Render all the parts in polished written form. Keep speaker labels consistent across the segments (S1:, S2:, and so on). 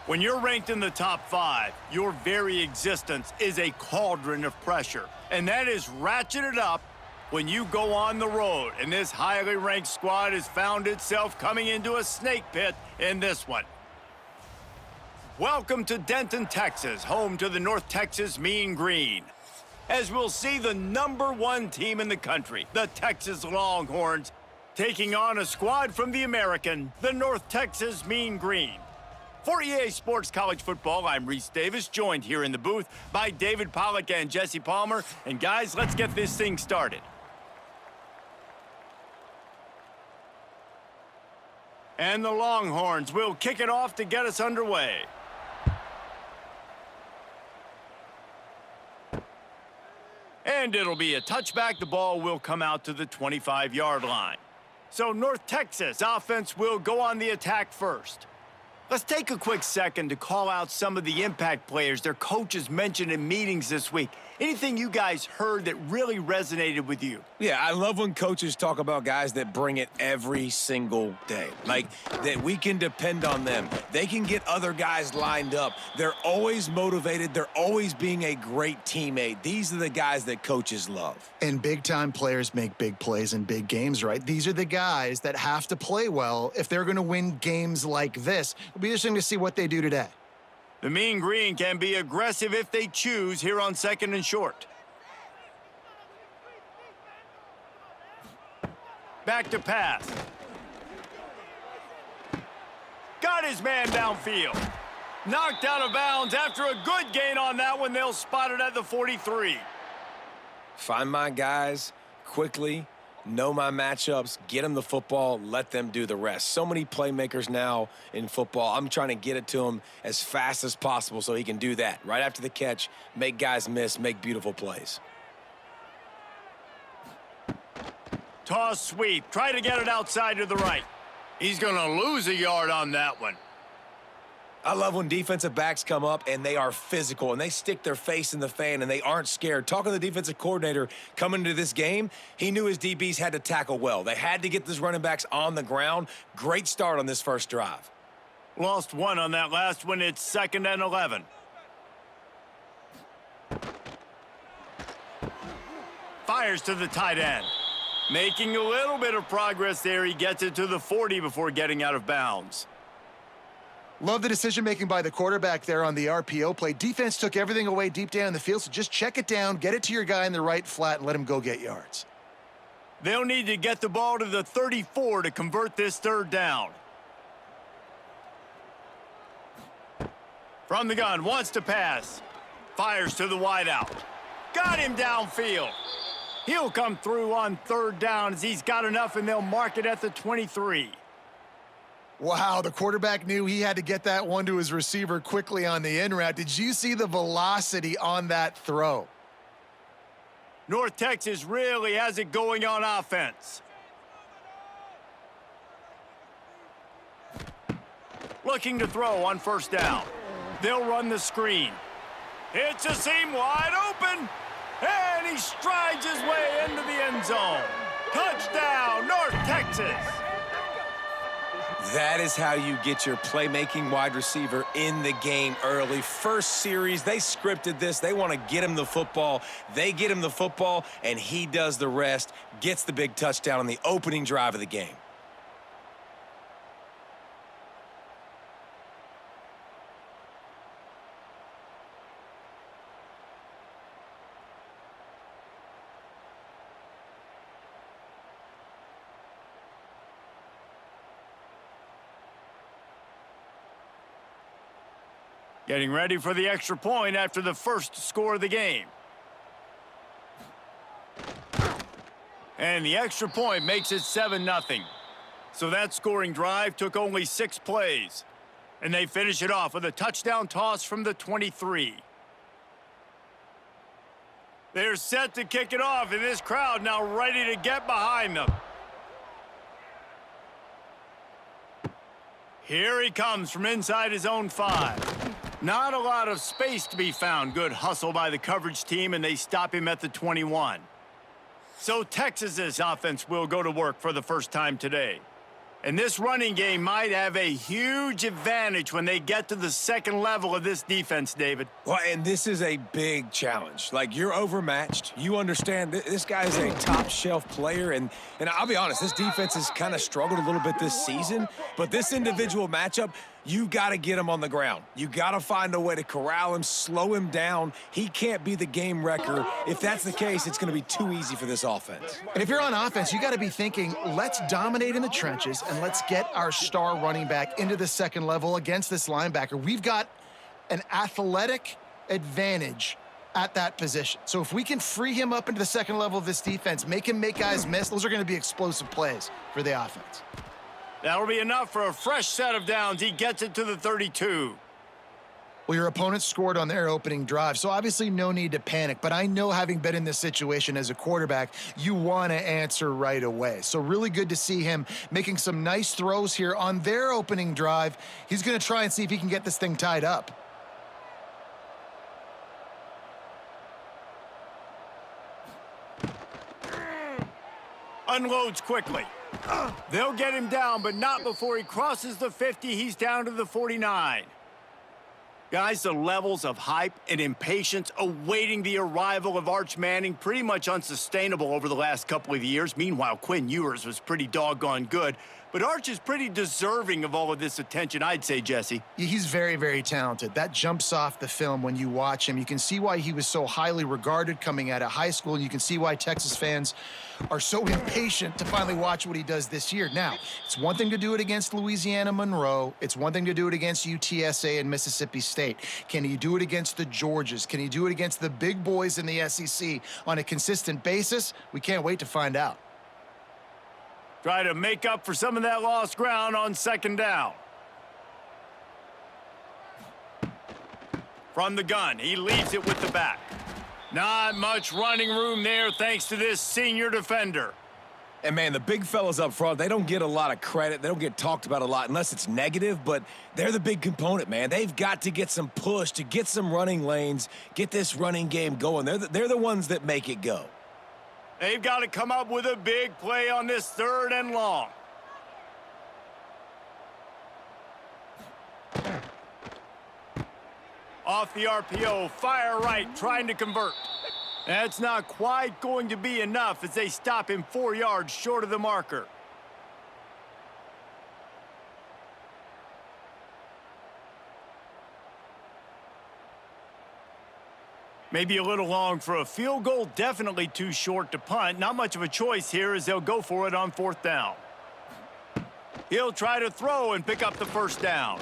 S1: When you're ranked in the top 5, your very existence is a cauldron of pressure. And that is ratcheted up when you go on the road. And this highly ranked squad has found itself coming into a snake pit in this one. Welcome to Denton, Texas, home to the North Texas Mean Green. As we'll see the #1 team in the country, the Texas Longhorns, taking on a squad from the American, the North Texas Mean Green. For EA Sports College Football, I'm Reese Davis, joined here in the booth by David Pollack and Jesse Palmer. And guys, let's get this thing started. And the Longhorns will kick it off to get us underway. And it'll be a touchback. The ball will come out to the 25-yard line. So North Texas offense will go on the attack first. Let's take a quick second to call out some of the impact players their coaches mentioned in meetings this week. Anything you guys heard that really resonated with you?
S2: Yeah, I love when coaches talk about guys that bring it every single day. Like, that we can depend on them. They can get other guys lined up. They're always motivated. They're always being a great teammate. These are the guys that coaches love.
S3: And big-time players make big plays in big games, right? These are the guys that have to play well if they're going to win games like this. It'll be interesting to see what they do today.
S1: The Mean Green can be aggressive if they choose here on 2nd and short. Back to pass. Got his man downfield. Knocked out of bounds after a good gain on that one. They'll spot it at the 43.
S2: Find my guys quickly. Know my matchups, get them the football, let them do the rest. So many playmakers now in football. I'm trying to get it to him as fast as possible so he can do that. Right after the catch, make guys miss, make beautiful plays.
S1: Toss sweep. Try to get it outside to the right. He's going to lose a yard on that one.
S2: I love when defensive backs come up and they are physical and they stick their face in the fan and they aren't scared. Talking to the defensive coordinator coming into this game, he knew his DBs had to tackle well. They had to get these running backs on the ground. Great start on this first drive.
S1: Lost one on that last one. It's 2nd and 11. Fires to the tight end. Making a little bit of progress there. He gets it to the 40 before getting out of bounds.
S3: Love the decision-making by the quarterback there on the RPO play. Defense took everything away deep down the field, so just check it down, get it to your guy in the right flat, and let him go get yards.
S1: They'll need to get the ball to the 34 to convert this 3rd down. From the gun, wants to pass. Fires to the wideout. Got him downfield. He'll come through on 3rd down as he's got enough, and they'll mark it at the 23.
S3: Wow, the quarterback knew he had to get that one to his receiver quickly on the in route. Did you see the velocity on that throw?
S1: North Texas really has it going on offense. Looking to throw on 1st down. They'll run the screen. It's a seam wide open. And he strides his way into the end zone. Touchdown, North Texas.
S2: That is how you get your playmaking wide receiver in the game early. First series, they scripted this. They want to get him the football. They get him the football, and he does the rest. Gets the big touchdown on the opening drive of the game.
S1: Getting ready for the extra point after the first score of the game. And the extra point makes it 7-0. So that scoring drive took only 6 plays. And they finish it off with a touchdown toss from the 23. They're set to kick it off, and this crowd now ready to get behind them. Here he comes from inside his own 5. Not a lot of space to be found. Good hustle by the coverage team, and they stop him at the 21. So Texas's offense will go to work for the first time today. And this running game might have a huge advantage when they get to the second level of this defense, David.
S2: Well, and this is a big challenge. Like, you're overmatched. You understand this guy is a top-shelf player, and I'll be honest, this defense has kind of struggled a little bit this season, but this individual matchup, you got to get him on the ground. You got to find a way to corral him, slow him down. He can't be the game wrecker. If that's the case, it's going to be too easy for this offense.
S3: And if you're on offense, you got to be thinking, let's dominate in the trenches and let's get our star running back into the second level against this linebacker. We've got an athletic advantage at that position. So if we can free him up into the second level of this defense, make him make guys miss, those are going to be explosive plays for the offense.
S1: That'll be enough for a fresh set of downs. He gets it to the 32.
S3: Well, your opponent scored on their opening drive, so obviously no need to panic. But I know, having been in this situation as a quarterback, you want to answer right away. So really good to see him making some nice throws here on their opening drive. He's going to try and see if he can get this thing tied up.
S1: Unloads quickly. They'll get him down, but not before he crosses the 50. He's down to the 49. Guys, the levels of hype and impatience awaiting the arrival of Arch Manning pretty much unsustainable over the last couple of years. Meanwhile, Quinn Ewers was pretty doggone good. But Arch is pretty deserving of all of this attention, I'd say, Jesse.
S3: He's very, very talented. That jumps off the film when you watch him. You can see why he was so highly regarded coming out of high school, and you can see why Texas fans are so impatient to finally watch what he does this year. Now, it's one thing to do it against Louisiana Monroe. It's one thing to do it against UTSA and Mississippi State. Can he do it against the Georgias? Can he do it against the big boys in the SEC on a consistent basis? We can't wait to find out.
S1: Try to make up for some of that lost ground on second down. From the gun, he leaves it with the back. Not much running room there thanks to this senior defender.
S2: And, man, the big fellas up front, they don't get a lot of credit. They don't get talked about a lot unless it's negative, but they're the big component, man. They've got to get some push, to get some running lanes, get this running game going. They're the ones that make it go.
S1: They've got to come up with a big play on this 3rd and long. Off the RPO, fire right, trying to convert. That's not quite going to be enough as they stop him 4 yards short of the marker. Maybe a little long for a field goal, definitely too short to punt. Not much of a choice here as they'll go for it on 4th down. He'll try to throw and pick up the first down.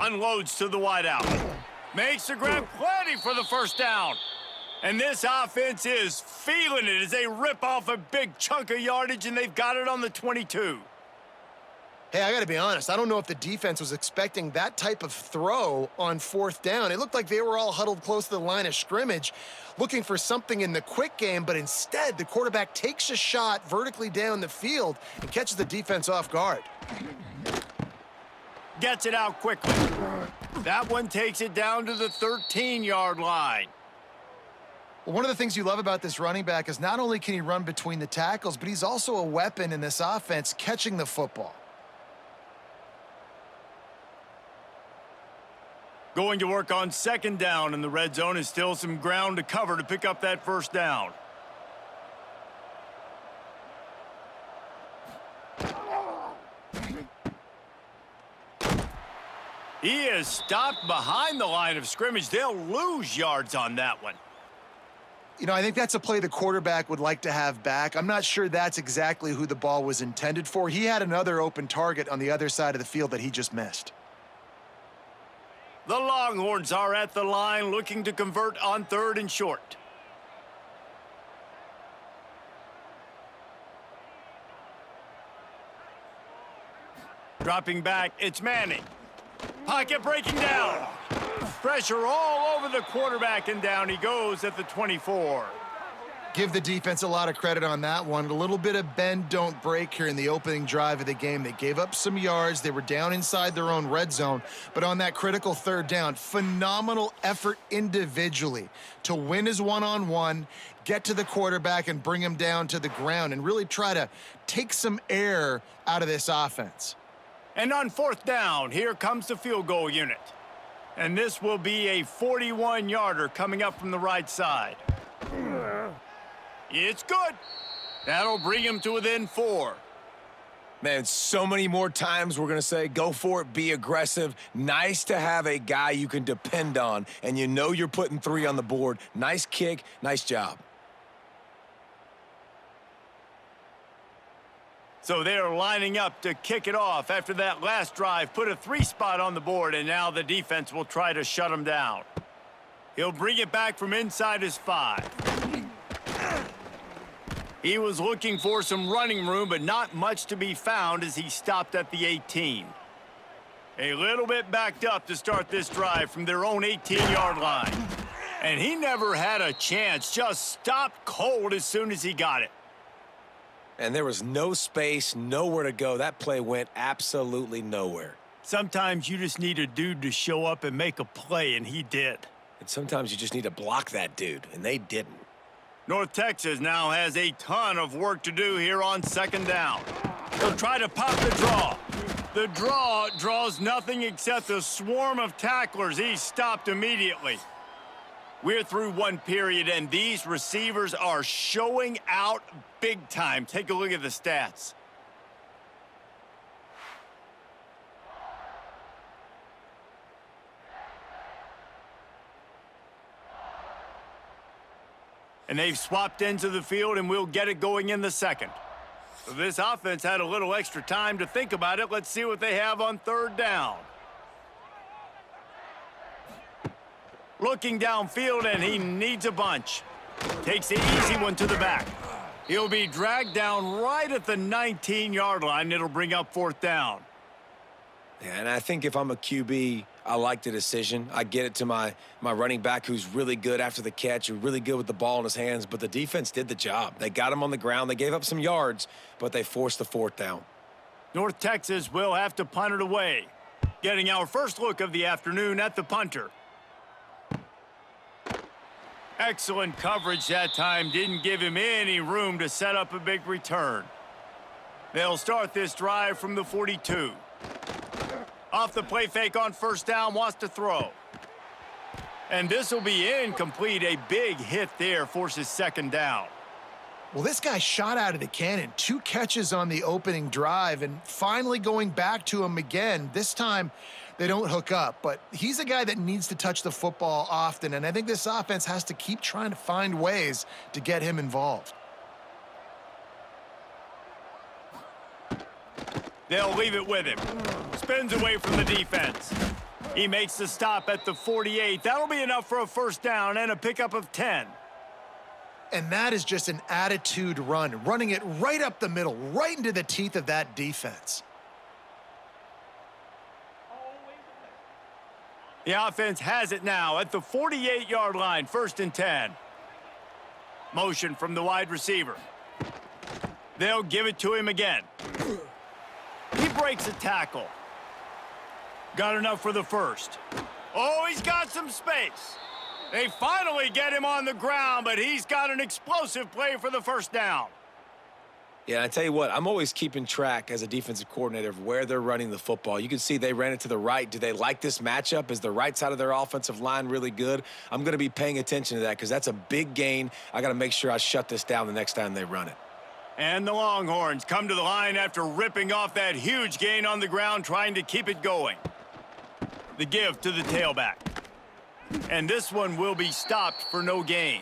S1: Unloads to the wideout. Makes the grab plenty for the first down. And this offense is feeling it as they rip off a big chunk of yardage, and they've got it on the 22.
S3: Hey, I got to be honest. I don't know if the defense was expecting that type of throw on 4th down. It looked like they were all huddled close to the line of scrimmage, looking for something in the quick game, but instead the quarterback takes a shot vertically down the field and catches the defense off guard.
S1: Gets it out quickly. That one takes it down to the 13-yard line.
S3: Well, one of the things you love about this running back is not only can he run between the tackles, but he's also a weapon in this offense catching the football.
S1: Going to work on 2nd down, and the red zone is still some ground to cover to pick up that first down. He is stopped behind the line of scrimmage. They'll lose yards on that one.
S3: You know, I think that's a play the quarterback would like to have back. I'm not sure that's exactly who the ball was intended for. He had another open target on the other side of the field that he just missed.
S1: The Longhorns are at the line looking to convert on 3rd and short. Dropping back, it's Manning. Pocket breaking down. Pressure all over the quarterback, and down he goes at the 24.
S3: Give the defense a lot of credit on that one. A little bit of bend, don't break here in the opening drive of the game. They gave up some yards. They were down inside their own red zone. But on that critical third down, phenomenal effort individually to win his one-on-one, get to the quarterback and bring him down to the ground and really try to take some air out of this offense.
S1: And on fourth down, here comes the field goal unit. And this will be a 41-yarder coming up from the right side. It's good. That'll bring him to within 4.
S2: Man, so many more times we're going to say, go for it, be aggressive. Nice to have a guy you can depend on, and you know you're putting 3 on the board. Nice kick, nice job.
S1: So they're lining up to kick it off after that last drive. Put a 3 spot on the board, and now the defense will try to shut him down. He'll bring it back from inside his 5. He was looking for some running room, but not much to be found as he stopped at the 18. A little bit backed up to start this drive from their own 18-yard line. And he never had a chance, just stopped cold as soon as he got it.
S2: And there was no space, nowhere to go. That play went absolutely nowhere.
S1: Sometimes you just need a dude to show up and make a play, and he did.
S2: And sometimes you just need to block that dude, and they didn't.
S1: North Texas now has a ton of work to do here on second down. They'll try to pop the draw. The draw draws nothing except a swarm of tacklers. He's stopped immediately. We're through one period, and these receivers are showing out big time. Take a look at the stats. And they've swapped ends of the field, and we'll get it going in the second. So this offense had a little extra time to think about it. Let's see what they have on third down. Looking downfield, and he needs a bunch. Takes the easy one to the back. He'll be dragged down right at the 19-yard line. It'll bring up fourth down.
S2: Yeah, and I think if I'm a QB, I like the decision. I get it to my running back who's really good after the catch, who's really good with the ball in his hands, but the defense did the job. They got him on the ground. They gave up some yards, but they forced the fourth down.
S1: North Texas will have to punt it away. Getting our first look of the afternoon at the punter. Excellent coverage that time. Didn't give him any room to set up a big return. They'll start this drive from the 42. Off the play fake on first down, wants to throw. And this will be incomplete. A big hit there forces second down.
S3: Well, this guy shot out of the cannon. 2 catches on the opening drive, and finally going back to him again. This time, they don't hook up, but he's a guy that needs to touch the football often, and I think this offense has to keep trying to find ways to get him involved.
S1: They'll leave it with him. Spins away from the defense. He makes the stop at the 48. That'll be enough for a first down and a pickup of 10.
S3: And that is just an attitude run, running it right up the middle, right into the teeth of that defense.
S1: The offense has it now at the 48-yard line, first and 10. Motion from the wide receiver. They'll give it to him again. He breaks a tackle. Got enough for the first. Oh, he's got some space. They finally get him on the ground, but he's got an explosive play for the first down.
S2: Yeah, I tell you what, I'm always keeping track as a defensive coordinator of where they're running the football. You can see they ran it to the right. Do they like this matchup? Is the right side of their offensive line really good? I'm going to be paying attention to that because that's a big gain. I got to make sure I shut this down the next time they run it.
S1: And the Longhorns come to the line after ripping off that huge gain on the ground, trying to keep it going. The give to the tailback. And this one will be stopped for no gain.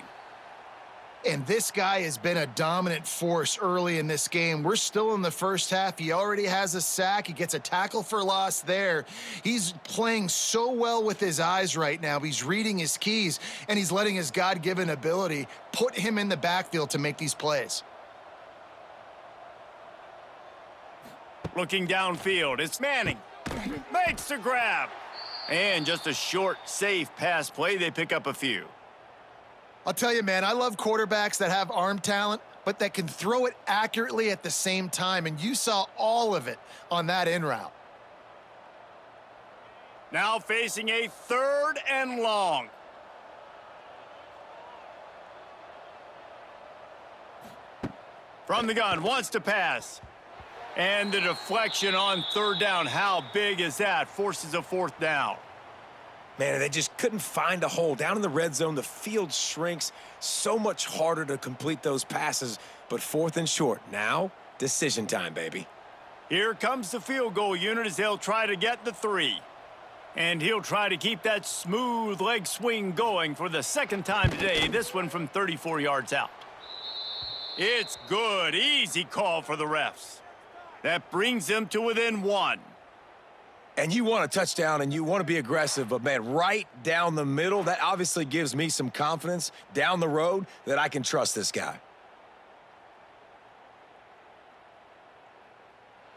S3: And this guy has been a dominant force early in this game. We're still in the first half. He already has a sack. He gets a tackle for loss there. He's playing so well with his eyes right now. He's reading his keys, and he's letting his God-given ability put him in the backfield to make these plays.
S1: Looking downfield, it's Manning. Makes the grab. And just a short, safe pass play. They pick up a few.
S3: I'll tell you, man, I love quarterbacks that have arm talent, but that can throw it accurately at the same time, and you saw all of it on that in route.
S1: Now facing a 3rd and long. From the gun, wants to pass. And the deflection on 3rd down. How big is that? Forces a 4th down.
S2: Man, they just couldn't find a hole. Down in the red zone, the field shrinks. So much harder to complete those passes, but 4th and short. Now, decision time, baby.
S1: Here comes the field goal unit as they'll try to get the 3. And he'll try to keep that smooth leg swing going for the 2nd time today, this one from 34 yards out. It's good. Easy call for the refs. That brings them to within 1.
S2: And you want a touchdown and you want to be aggressive, but man, right down the middle, that obviously gives me some confidence down the road that I can trust this guy.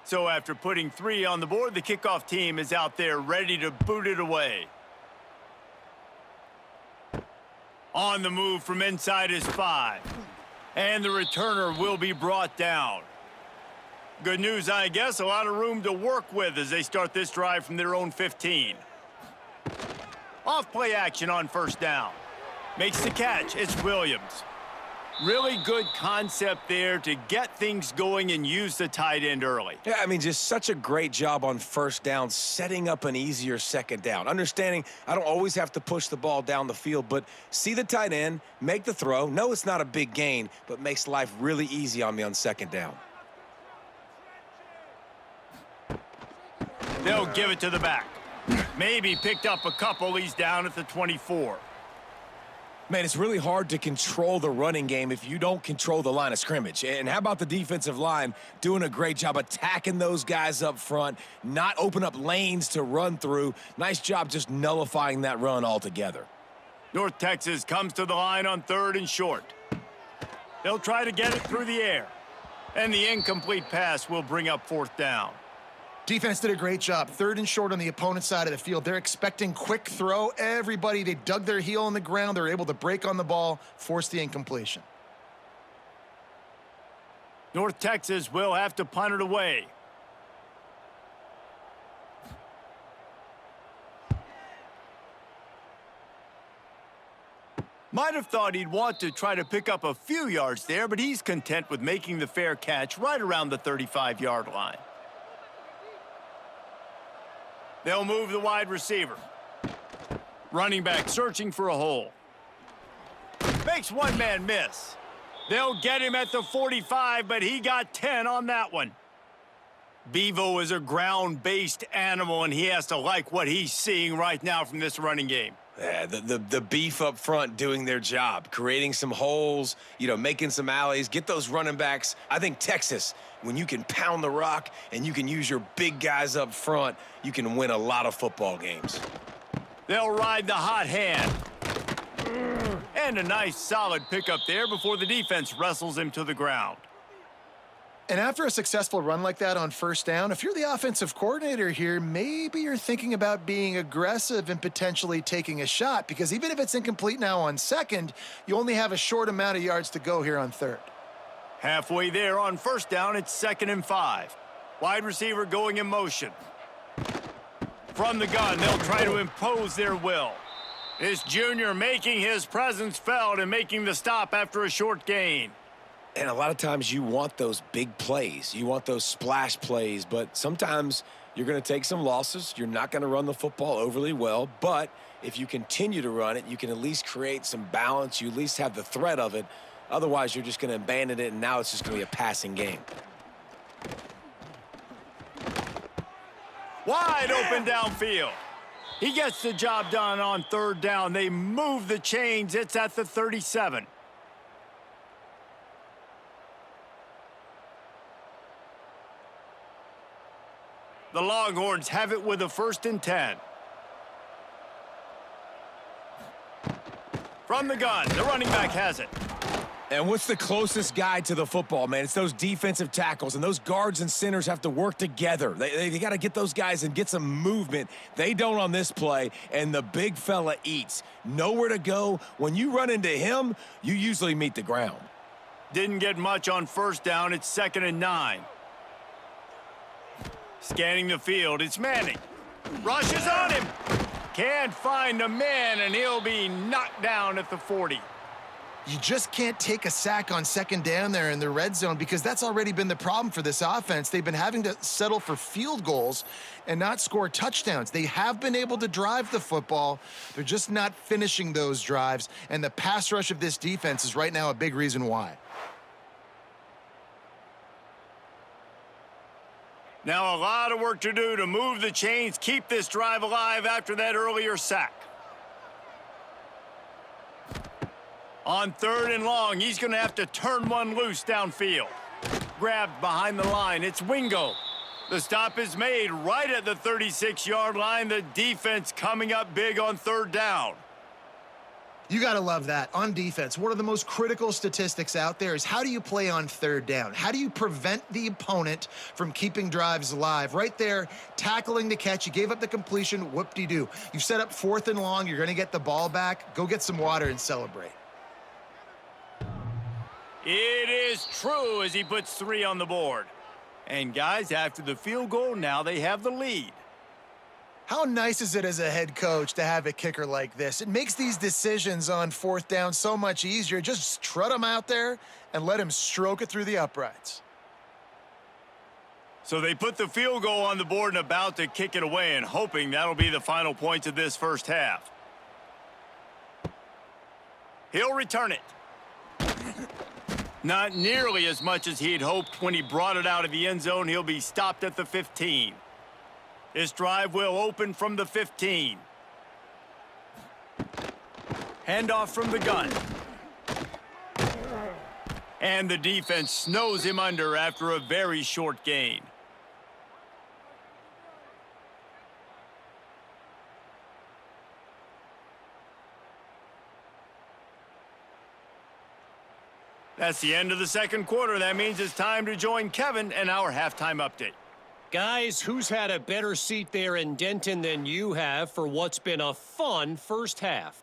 S1: So after putting 3 on the board, the kickoff team is out there ready to boot it away. On the move from inside his 5. And the returner will be brought down. Good news, I guess, a lot of room to work with as they start this drive from their own 15. Off play action on 1st down. Makes the catch, it's Williams. Really good concept there to get things going and use the tight end early.
S2: Yeah, I mean, just such a great job on 1st down, setting up an easier 2nd down. Understanding I don't always have to push the ball down the field, but see the tight end, make the throw. No, it's not a big gain, but makes life really easy on me on 2nd down.
S1: They'll give it to the back. Maybe picked up a couple. He's down at the 24.
S2: Man, it's really hard to control the running game if you don't control the line of scrimmage. And how about the defensive line doing a great job attacking those guys up front, not open up lanes to run through. Nice job just nullifying that run altogether.
S1: North Texas comes to the line on 3rd and short. They'll try to get it through the air. And the incomplete pass will bring up 4th down.
S3: Defense did a great job. 3rd and short on the opponent's side of the field. They're expecting quick throw. Everybody, they dug their heel in the ground. They're able to break on the ball, force the incompletion.
S1: North Texas will have to punt it away. Might have thought he'd want to try to pick up a few yards there, but he's content with making the fair catch right around the 35-yard line. They'll move the wide receiver. Running back searching for a hole. Makes one man miss. They'll get him at the 45, but he got 10 on that one. Bevo is a ground-based animal, and he has to like what he's seeing right now from this running game.
S2: Yeah, the beef up front doing their job, creating some holes, making some alleys, get those running backs. I think Texas, when you can pound the rock and you can use your big guys up front, you can win a lot of football games.
S1: They'll ride the hot hand. And a nice solid pickup there before the defense wrestles him to the ground.
S3: And after a successful run like that on 1st down, if you're the offensive coordinator here, maybe you're thinking about being aggressive and potentially taking a shot, because even if it's incomplete now on 2nd, you only have a short amount of yards to go here on 3rd.
S1: Halfway there on 1st down, it's 2nd and 5. Wide receiver going in motion. From the gun, they'll try to impose their will. This junior making his presence felt and making the stop after a short gain.
S2: And a lot of times you want those big plays. You want those splash plays, but sometimes you're going to take some losses. You're not going to run the football overly well, but if you continue to run it, you can at least create some balance. You at least have the threat of it. Otherwise, you're just going to abandon it, and now it's just going to be a passing game.
S1: Wide open downfield. He gets the job done on 3rd down. They move the chains. It's at the 37. The Longhorns have it with a 1st and 10. From the gun, the running back has it.
S2: And what's the closest guy to the football, man? It's those defensive tackles, and those guards and centers have to work together. They got to get those guys and get some movement. They don't on this play, and the big fella eats. Nowhere to go. When you run into him, you usually meet the ground.
S1: Didn't get much on first down. It's 2nd and 9. Scanning the field, it's Manning. Rushes on him. Can't find a man, and he'll be knocked down at the 40.
S3: You just can't take a sack on 2nd down there in the red zone because that's already been the problem for this offense. They've been having to settle for field goals and not score touchdowns. They have been able to drive the football. They're just not finishing those drives, and the pass rush of this defense is right now a big reason why.
S1: Now a lot of work to do to move the chains, keep this drive alive after that earlier sack. On 3rd and long, he's going to have to turn one loose downfield. Grabbed behind the line, it's Wingo. The stop is made right at the 36-yard line. The defense coming up big on 3rd down.
S3: You got to love that. On defense, one of the most critical statistics out there is how do you play on 3rd down? How do you prevent the opponent from keeping drives alive? Right there, tackling the catch. You gave up the completion, whoop-de-doo. You set up 4th and long. You're going to get the ball back. Go get some water and celebrate.
S1: It is true as he puts 3 on the board. And guys, after the field goal, now they have the lead.
S3: How nice is it as a head coach to have a kicker like this? It makes these decisions on 4th down so much easier. Just trot him out there and let him stroke it through the uprights.
S1: So they put the field goal on the board and about to kick it away, and hoping that'll be the final points of this first half. He'll return it. Not nearly as much as he'd hoped when he brought it out of the end zone. He'll be stopped at the 15. This drive will open from the 15. Handoff from the gun. And the defense snows him under after a very short gain. That's the end of the second quarter. That means it's time to join Kevin and our halftime update.
S4: Guys, who's had a better seat there in Denton than you have for what's been a fun first half?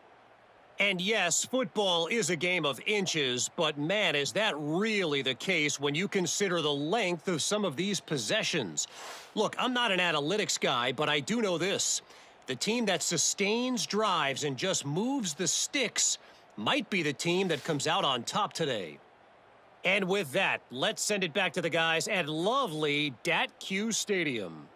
S4: And yes, football is a game of inches, but man, is that really the case when you consider the length of some of these possessions. Look, I'm not an analytics guy, but I do know this. The team that sustains drives and just moves the sticks might be the team that comes out on top today. And with that, let's send it back to the guys at lovely Dat-Q Stadium.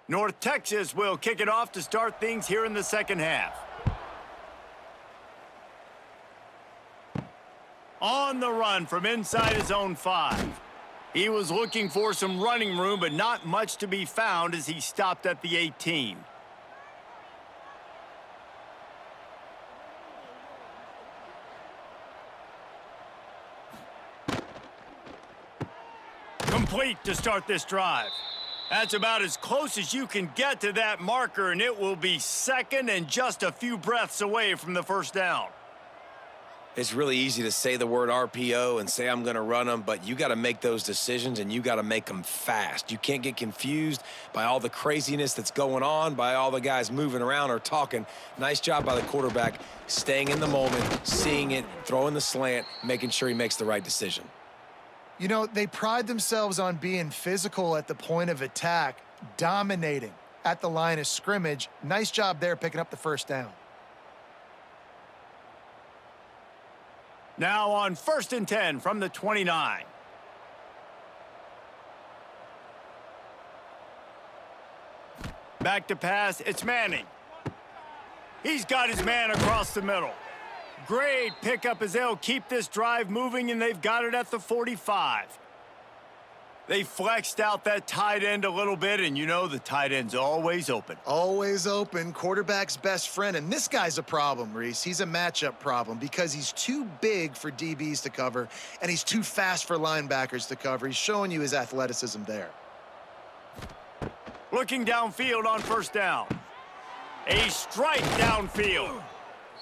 S1: North Texas will kick it off to start things here in the second half. On the run from inside his own 5. He was looking for some running room, but not much to be found as he stopped at the 18. Complete to start this drive. That's about as close as you can get to that marker, and it will be second and just a few breaths away from the first down.
S2: It's really easy to say the word RPO and say I'm going to run them, but you got to make those decisions, and you got to make them fast. You can't get confused by all the craziness that's going on, by all the guys moving around or talking. Nice job by the quarterback, staying in the moment, seeing it, throwing the slant, making sure he makes the right decision.
S3: You know, they pride themselves on being physical at the point of attack, dominating at the line of scrimmage. Nice job there picking up the first down.
S1: Now on 1st and 10 from the 29. Back to pass, it's Manning. He's got his man across the middle. Great pickup as they'll keep this drive moving, and they've got it at the 45. They flexed out that tight end a little bit, and you know the tight end's always open.
S3: Always open, quarterback's best friend. And this guy's a problem, Reese. He's a matchup problem because he's too big for DBs to cover, and he's too fast for linebackers to cover. He's showing you his athleticism there.
S1: Looking downfield on first down. A strike downfield.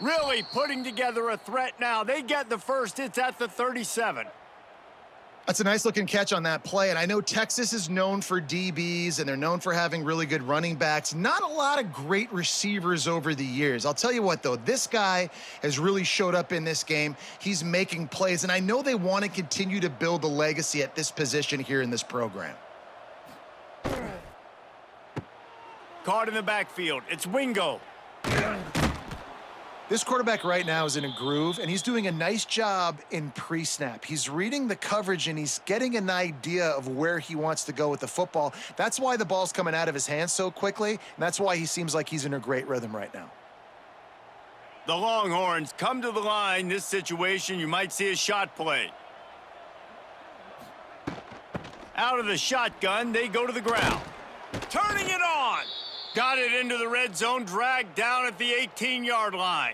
S1: Really putting together a threat now. They get the first. It's at the 37.
S3: That's a nice-looking catch on that play, and I know Texas is known for DBs, and they're known for having really good running backs. Not a lot of great receivers over the years. I'll tell you what, though, this guy has really showed up in this game. He's making plays, and I know they want to continue to build a legacy at this position here in this program.
S1: Caught in the backfield. It's Wingo.
S3: This quarterback right now is in a groove, and he's doing a nice job in pre-snap. He's reading the coverage, and he's getting an idea of where he wants to go with the football. That's why the ball's coming out of his hands so quickly, and that's why he seems like he's in a great rhythm right now.
S1: The Longhorns come to the line. This situation, you might see a shot play. Out of the shotgun, they go to the ground. Turning it on. Got it into the red zone, dragged down at the 18-yard line.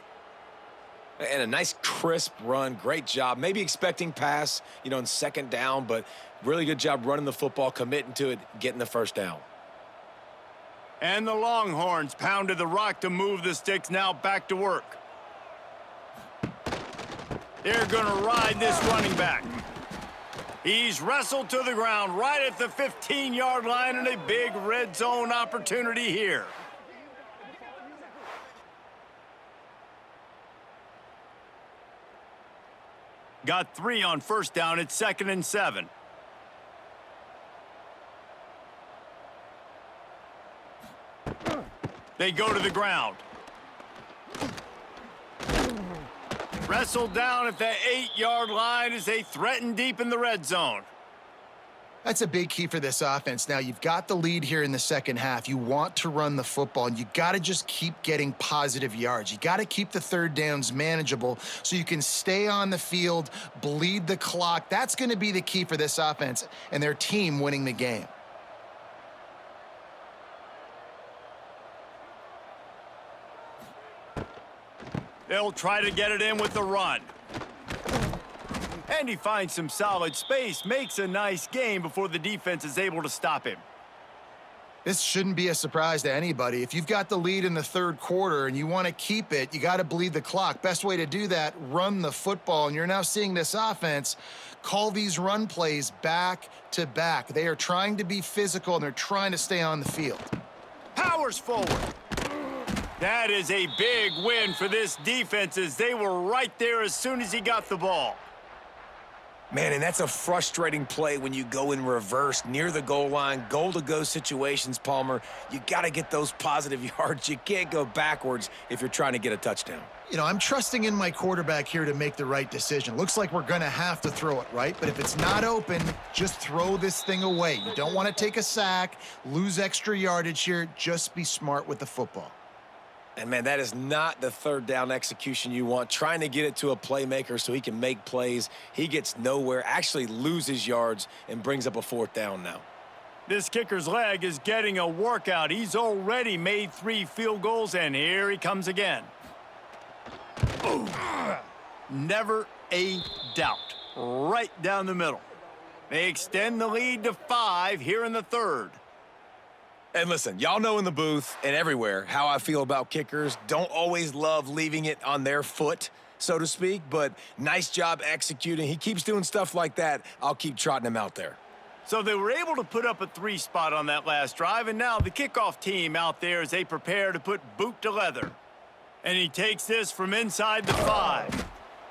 S2: And a nice crisp run. Great job. Maybe expecting pass, in second down, but really good job running the football, committing to it, getting the first down.
S1: And the Longhorns pounded the rock to move the sticks, now back to work. They're going to ride this running back. He's wrestled to the ground right at the 15-yard line, and a big red zone opportunity here. Got 3 on first down. It's 2nd and 7. They go to the ground. Wrestled down at the 8-yard line as they threaten deep in the red zone.
S3: That's a big key for this offense. Now, you've got the lead here in the second half. You want to run the football, and you got to just keep getting positive yards. You got to keep the third downs manageable so you can stay on the field, bleed the clock. That's going to be the key for this offense and their team winning the game.
S1: They'll try to get it in with the run. And he finds some solid space, makes a nice game before the defense is able to stop him.
S3: This shouldn't be a surprise to anybody. If you've got the lead in the third quarter and you want to keep it, you got to bleed the clock. Best way to do that, run the football. And you're now seeing this offense call these run plays back to back. They are trying to be physical, and they're trying to stay on the field.
S1: Powers forward. That is a big win for this defense, as they were right there as soon as he got the ball.
S2: Man, and that's a frustrating play when you go in reverse near the goal line, goal-to-go situations, Palmer. You got to get those positive yards. You can't go backwards if you're trying to get a touchdown.
S3: I'm trusting in my quarterback here to make the right decision. Looks like we're going to have to throw it, right? But if it's not open, just throw this thing away. You don't want to take a sack, lose extra yardage here. Just be smart with the football.
S2: And, man, that is not the third down execution you want. Trying to get it to a playmaker so he can make plays. He gets nowhere, actually loses yards, and brings up a 4th down now.
S1: This kicker's leg is getting a workout. He's already made 3 field goals, and here he comes again. Ooh. Never a doubt. Right down the middle. They extend the lead to 5 here in the third.
S2: And listen, y'all know in the booth and everywhere how I feel about kickers. Don't always love leaving it on their foot, so to speak, but nice job executing. He keeps doing stuff like that. I'll keep trotting him out there.
S1: So they were able to put up a 3 spot on that last drive, and now the kickoff team out there as they prepare to put boot to leather. And he takes this from inside the 5.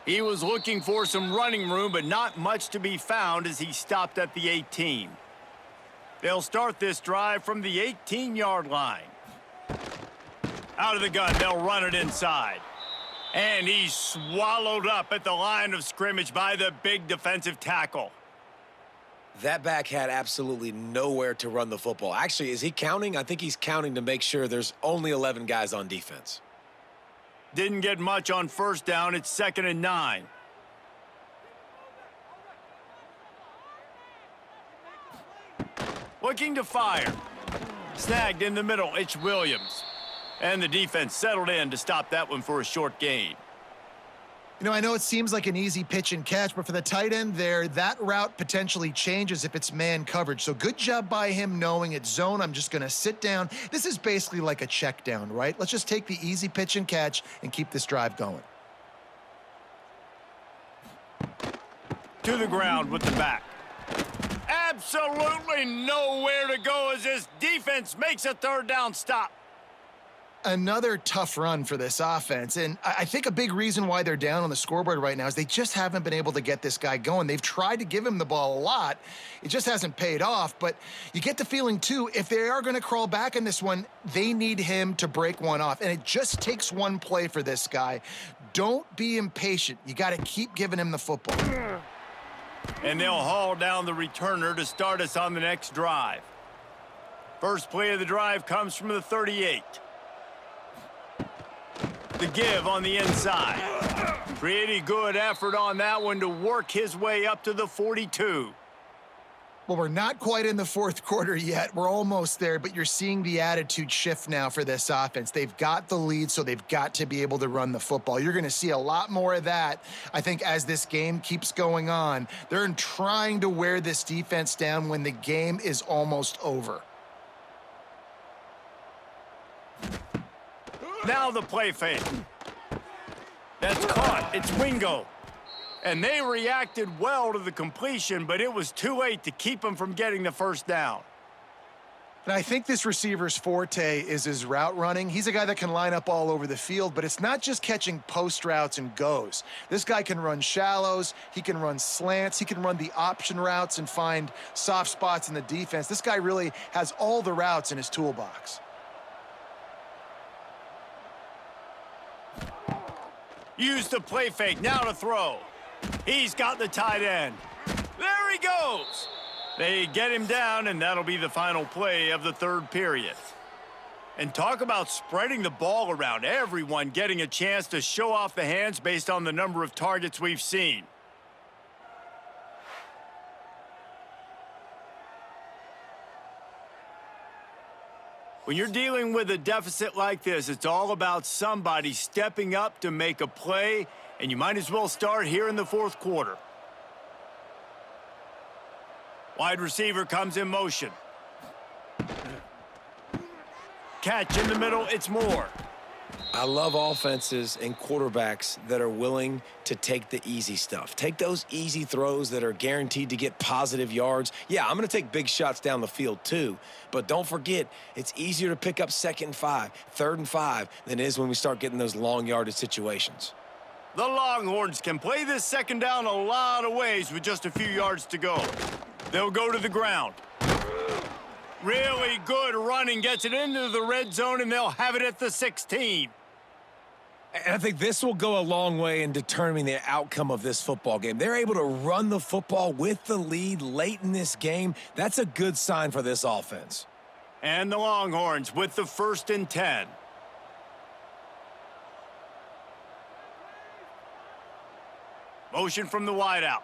S1: He was looking for some running room, but not much to be found as he stopped at the 18. They'll start this drive from the 18-yard line. Out of the gun, they'll run it inside. And he's swallowed up at the line of scrimmage by the big defensive tackle.
S2: That back had absolutely nowhere to run the football. Actually, is he counting? I think he's counting to make sure there's only 11 guys on defense.
S1: Didn't get much on first down. It's 2nd and 9. looking to fire. Snagged in the middle, it's Williams. And the defense settled in to stop that one for a short gain.
S3: You know, I know it seems like an easy pitch and catch, but for the tight end there, that route potentially changes if it's man coverage. So good job by him knowing it's zone. I'm just going to sit down. This is basically like a check down, right? Let's just take the easy pitch and catch and keep this drive going.
S1: To the ground with the back. Absolutely nowhere to go as this defense makes a third down stop.
S3: Another tough run for this offense, and I think a big reason why they're down on the scoreboard right now is they just haven't been able to get this guy going. They've tried to give him the ball a lot. It just hasn't paid off, but you get the feeling, too, if they are going to crawl back in this one, they need him to break one off, and it just takes one play for this guy. Don't be impatient. You got to keep giving him the football.
S1: And they'll haul down the returner to start us on the next drive. First play of the drive comes from the 38. The give on the inside. Pretty good effort on that one to work his way up to the 42.
S3: Well, we're not quite in the fourth quarter yet. We're almost there, but you're seeing the attitude shift now for this offense. They've got the lead, so they've got to be able to run the football. You're going to see a lot more of that, I think, as this game keeps going on. They're trying to wear this defense down when the game is almost over.
S1: Now the play fake. That's caught. It's Wingo. And they reacted well to the completion, but it was too late to keep them from getting the first down.
S3: And I think this receiver's forte is his route running. He's a guy that can line up all over the field, but it's not just catching post routes and goes. This guy can run shallows, he can run slants, he can run the option routes and find soft spots in the defense. This guy really has all the routes in his toolbox.
S1: Use the play fake, now to throw. He's got the tight end. There he goes. They get him down, and that'll be the final play of the third period. And talk about spreading the ball around. Everyone getting a chance to show off the hands based on the number of targets we've seen. When you're dealing with a deficit like this, it's all about somebody stepping up to make a play, and you might as well start here in the fourth quarter. Wide receiver comes in motion. Catch in the middle, it's Moore.
S2: I love offenses and quarterbacks that are willing to take the easy stuff. Take those easy throws that are guaranteed to get positive yards. Yeah, I'm going to take big shots down the field too, but don't forget, it's easier to pick up 2nd and 5, 3rd and 5 than it is when we start getting those long yardage situations.
S1: The Longhorns can play this second down a lot of ways with just a few yards to go. They'll go to the ground. Really good running, gets it into the red zone, and they'll have it at the 16.
S2: And I think this will go a long way in determining the outcome of this football game. They're able to run the football with the lead late in this game. That's a good sign for this offense.
S1: And the Longhorns with the 1st and 10. Motion from the wideout.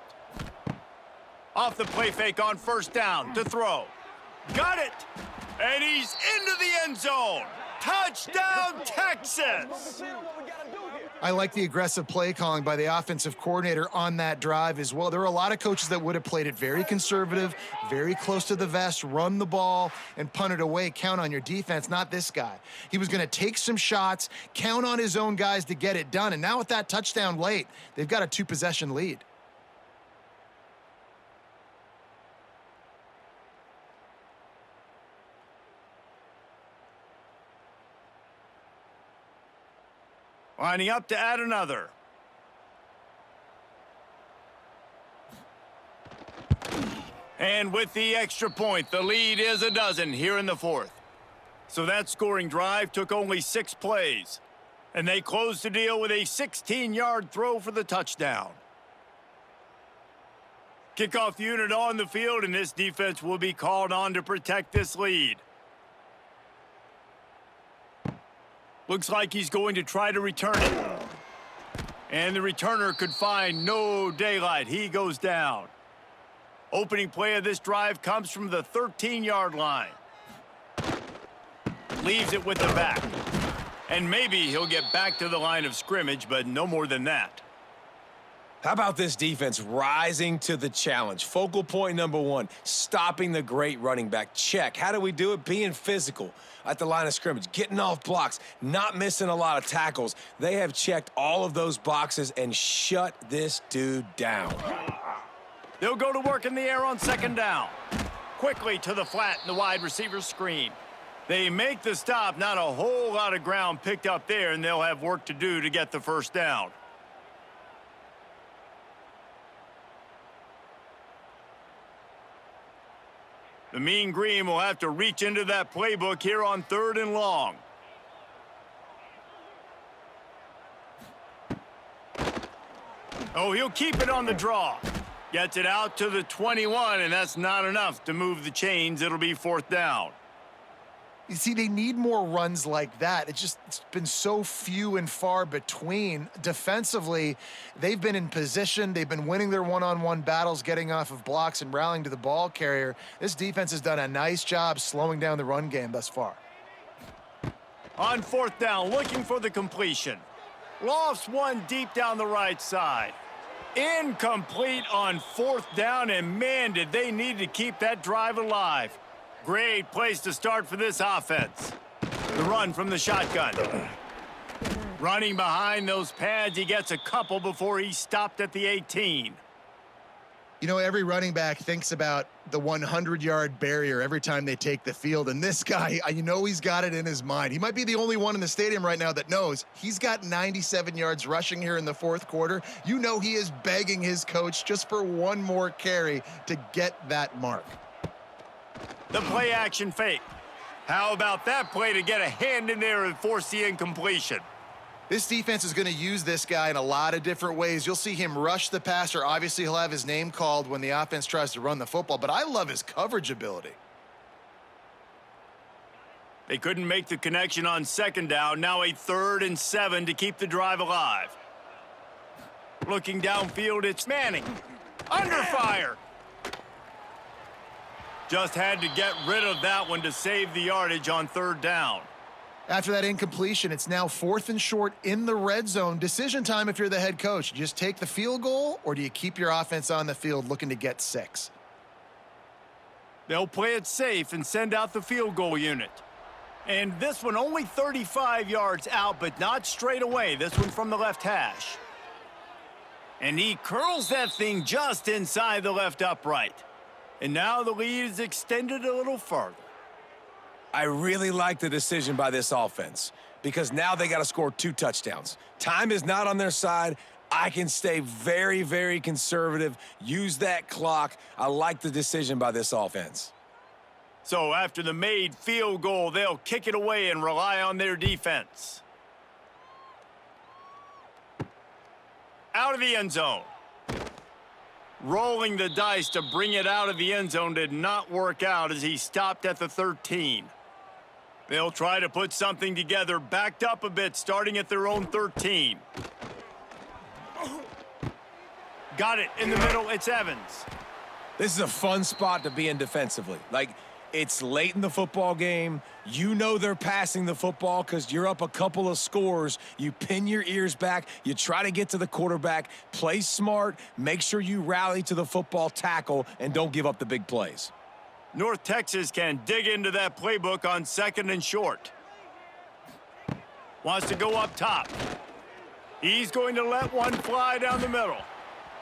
S1: Off the play fake on 1st down to throw. Got it! And he's into the end zone. Touchdown, Texas!
S3: I like the aggressive play calling by the offensive coordinator on that drive as well. There are a lot of coaches that would have played it very conservative, very close to the vest, run the ball, and punt it away. Count on your defense, not this guy. He was going to take some shots, count on his own guys to get it done. And now with that touchdown late, they've got a 2-possession lead.
S1: Lining up to add another. And with the extra point, the lead is a dozen here in the fourth. So that scoring drive took only 6 plays. And they closed the deal with a 16-yard throw for the touchdown. Kickoff unit on the field, and this defense will be called on to protect this lead. Looks like he's going to try to return it. And the returner could find no daylight. He goes down. Opening play of this drive comes from the 13-yard line. Leaves it with the back. And maybe he'll get back to the line of scrimmage, but no more than that.
S2: How about this defense rising to the challenge? Focal point number one, stopping the great running back. Check. How do we do it? Being physical at the line of scrimmage, getting off blocks, not missing a lot of tackles. They have checked all of those boxes and shut this dude down.
S1: They'll go to work in the air on second down. Quickly to the flat in the wide receiver screen. They make the stop, not a whole lot of ground picked up there, and they'll have work to do to get the first down. The Mean Green will have to reach into that playbook here on 3rd and long. Oh, he'll keep it on the draw. Gets it out to the 21, and that's not enough to move the chains. It'll be 4th down.
S3: You see, they need more runs like that. It's been so few and far between. Defensively, they've been in position. They've been winning their one-on-one battles, getting off of blocks and rallying to the ball carrier. This defense has done a nice job slowing down the run game thus far.
S1: On 4th down, looking for the completion. Lofts one deep down the right side. Incomplete on 4th down, and man, did they need to keep that drive alive. Great place to start for this offense. The run from the shotgun. Running behind those pads, he gets a couple before he's stopped at the 18.
S3: You know, every running back thinks about the 100-yard barrier every time they take the field, and this guy, you know he's got it in his mind. He might be the only one in the stadium right now that knows he's got 97 yards rushing here in the 4th quarter. You know he is begging his coach just for one more carry to get that mark.
S1: The play action fake. How about that play to get a hand in there and force the incompletion?
S3: This defense is going to use this guy in a lot of different ways. You'll see him rush the passer. Obviously, he'll have his name called when the offense tries to run the football, but I love his coverage ability.
S1: They couldn't make the connection on 2nd down. Now a 3rd and 7 to keep the drive alive. Looking downfield, it's Manning. Under fire. Just had to get rid of that one to save the yardage on 3rd down.
S3: After that incompletion, it's now 4th and short in the red zone. Decision time if you're the head coach. You just take the field goal, or do you keep your offense on the field looking to get 6?
S1: They'll play it safe and send out the field goal unit. And this one only 35 yards out, but not straight away. This one from the left hash. And he curls that thing just inside the left upright. And now the lead is extended a little further.
S2: I really like the decision by this offense because now they got to score 2 touchdowns. Time is not on their side. I can stay very, very conservative, use that clock. I like the decision by this offense.
S1: So after the made field goal, they'll kick it away and rely on their defense. Out of the end zone. Rolling the dice to bring it out of the end zone did not work out as he stopped at the 13. They'll try to put something together, backed up a bit, starting at their own 13. Got it in the middle, it's Evans.
S2: This is a fun spot to be in defensively. Like, it's late in the football game. You know they're passing the football because you're up a couple of scores. You pin your ears back. You try to get to the quarterback. Play smart. Make sure you rally to the football tackle and don't give up the big plays.
S1: North Texas can dig into that playbook on 2nd and short. Wants to go up top. He's going to let one fly down the middle.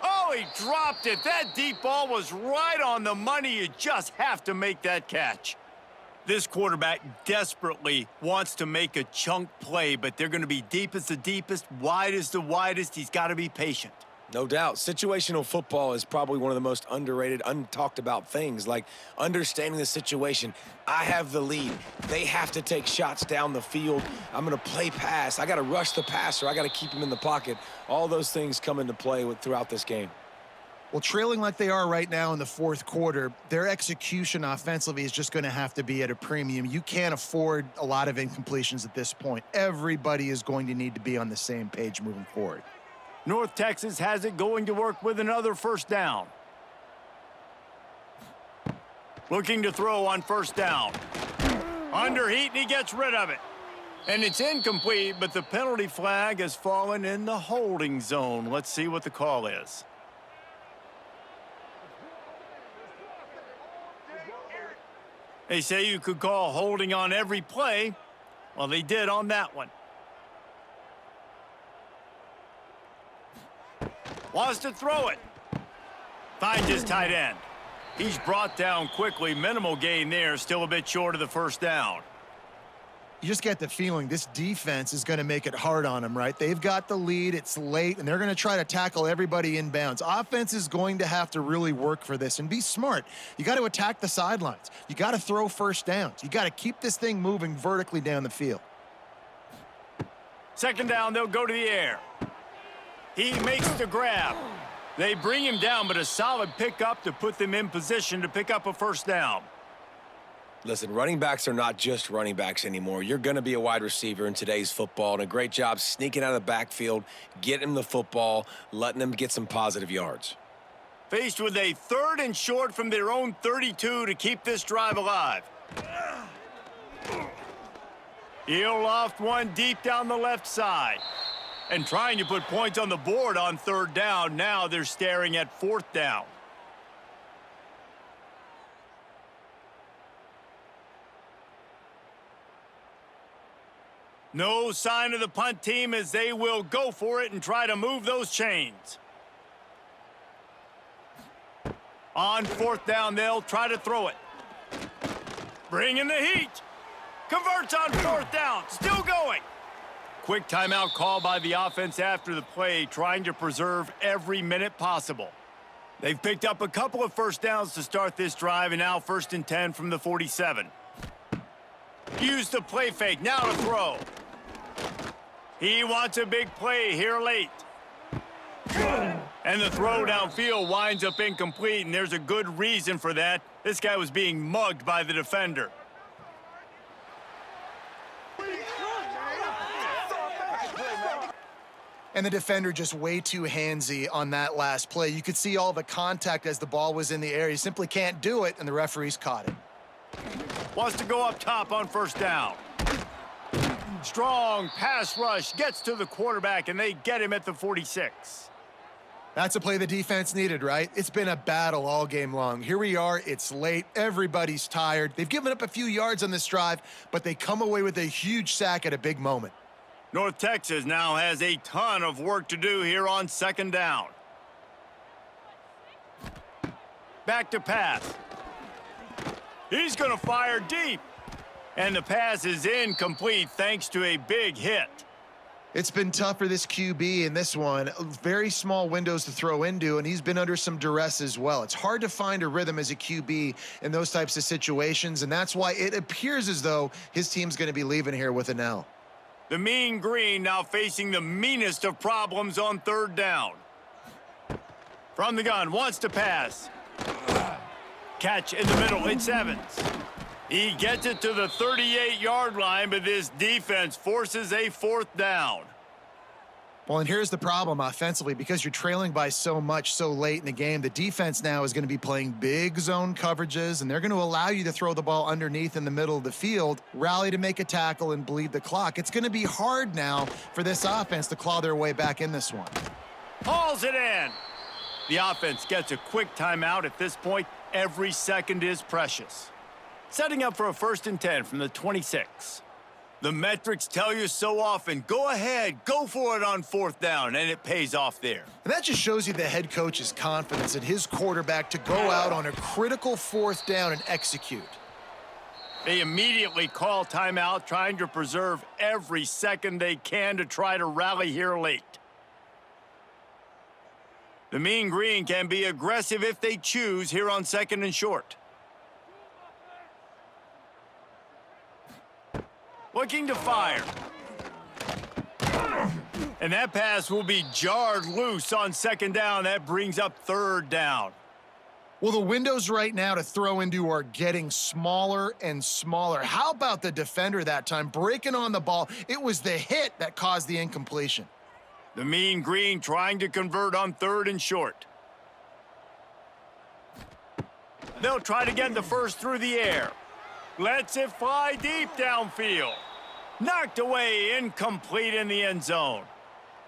S1: Oh, he dropped it. That deep ball was right on the money. You just have to make that catch. This quarterback desperately wants to make a chunk play, but they're going to be deep as the deepest, wide as the widest. He's got to be patient.
S2: No doubt. Situational football is probably one of the most underrated, untalked about things, like understanding the situation. I have the lead. They have to take shots down the field. I'm going to play pass. I got to rush the passer. I got to keep him in the pocket. All those things come into play throughout this game.
S3: Well, trailing like they are right now in the 4th quarter, their execution offensively is just going to have to be at a premium. You can't afford a lot of incompletions at this point. Everybody is going to need to be on the same page moving forward.
S1: North Texas has it going to work with another 1st down. Looking to throw on first down. Under heat, and he gets rid of it. And it's incomplete, but the penalty flag has fallen in the holding zone. Let's see what the call is. They say you could call holding on every play. Well, they did on that one. Wants to throw it. Finds his tight end. He's brought down quickly. Minimal gain there. Still a bit short of the first down.
S3: You just get the feeling this defense is going to make it hard on them, right? They've got the lead. It's late, and they're going to try to tackle everybody inbounds. Offense is going to have to really work for this and be smart. You got to attack the sidelines. You got to throw first downs. You got to keep this thing moving vertically down the field.
S1: Second down, they'll go to the air. He makes the grab. They bring him down, but a solid pickup to put them in position to pick up a first down.
S2: Listen, running backs are not just running backs anymore. You're going to be a wide receiver in today's football, and a great job sneaking out of the backfield, getting them the football, letting them get some positive yards.
S1: Faced with a 3rd and short from their own 32 to keep this drive alive. He'll loft one deep down the left side. And trying to put points on the board on 3rd down. Now they're staring at 4th down. No sign of the punt team as they will go for it and try to move those chains. On 4th down, they'll try to throw it. Bring in the heat. Converts on 4th down. Still going. Quick timeout call by the offense after the play, trying to preserve every minute possible. They've picked up a couple of first downs to start this drive, and now 1st and 10 from the 47. Use the play fake. Now to throw. He wants a big play here late. And the throw downfield winds up incomplete, and there's a good reason for that. This guy was being mugged by the defender.
S3: And the defender just way too handsy on that last play. You could see all the contact as the ball was in the air. He simply can't do it, and the referees caught it.
S1: Wants to go up top on 1st down. Strong pass rush gets to the quarterback, and they get him at the 46.
S3: That's a play the defense needed, right? It's been a battle all game long. Here we are. It's late. Everybody's tired. They've given up a few yards on this drive, but they come away with a huge sack at a big moment.
S1: North Texas now has a ton of work to do here on 2nd down. Back to pass. He's going to fire deep. And the pass is incomplete thanks to a big hit.
S3: It's been tough for this QB in this one. Very small windows to throw into, and he's been under some duress as well. It's hard to find a rhythm as a QB in those types of situations, and that's why it appears as though his team's going to be leaving here with an L.
S1: The Mean Green now facing the meanest of problems on 3rd down. From the gun, wants to pass. Catch in the middle, it's Evans. He gets it to the 38-yard line, but this defense forces a 4th down.
S3: Well, and here's the problem offensively. Because you're trailing by so much so late in the game, the defense now is going to be playing big zone coverages, and they're going to allow you to throw the ball underneath in the middle of the field, rally to make a tackle, and bleed the clock. It's going to be hard now for this offense to claw their way back in this one.
S1: Hauls it in. The offense gets a quick timeout. At this point, every second is precious. Setting up for a 1st and 10 from the 26. The metrics tell you so often, go ahead, go for it on 4th down, and it pays off there.
S3: And that just shows you the head coach's confidence in his quarterback to go out on a critical 4th down and execute.
S1: They immediately call timeout, trying to preserve every second they can to try to rally here late. The Mean Green can be aggressive if they choose here on 2nd and short. Looking to fire. And that pass will be jarred loose on 2nd down. That brings up 3rd down.
S3: Well, the windows right now to throw into are getting smaller and smaller. How about the defender that time breaking on the ball? It was the hit that caused the incompletion.
S1: The Mean Green trying to convert on 3rd and short. They'll try to get the first through the air. Lets it fly deep downfield. Knocked away, incomplete in the end zone.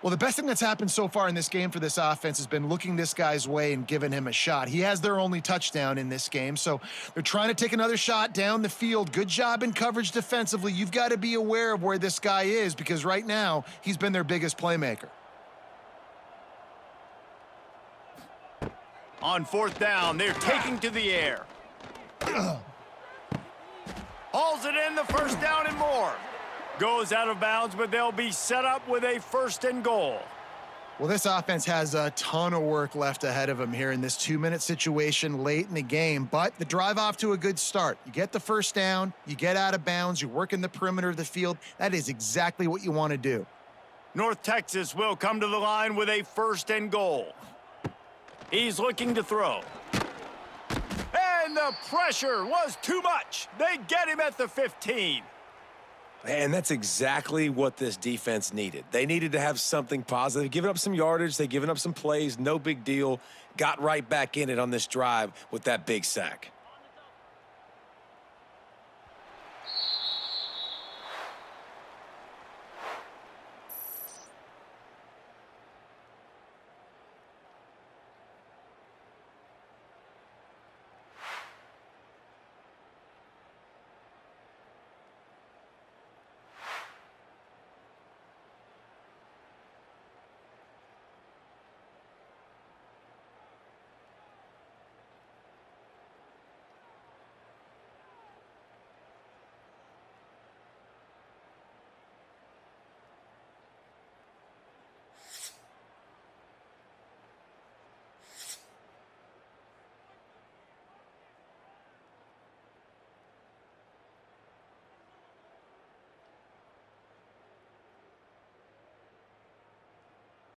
S3: Well, the best thing that's happened so far in this game for this offense has been looking this guy's way and giving him a shot. He has their only touchdown in this game, so they're trying to take another shot down the field. Good job in coverage defensively. You've got to be aware of where this guy is because right now he's been their biggest playmaker.
S1: On fourth down, they're taking to the air. Hauls it in, the first down and more. Goes out of bounds, but they'll be set up with a 1st and goal.
S3: Well, this offense has a ton of work left ahead of them here in this 2-minute situation late in the game, but the drive off to a good start. You get the first down, you get out of bounds, you're working the perimeter of the field. That is exactly what you want to do.
S1: North Texas will come to the line with a 1st and goal. He's looking to throw. And the pressure was too much. They get him at the 15.
S2: And that's exactly what this defense needed. They needed to have something positive. Giving up some yardage, they've given up some plays, no big deal. Got right back in it on this drive with that big sack.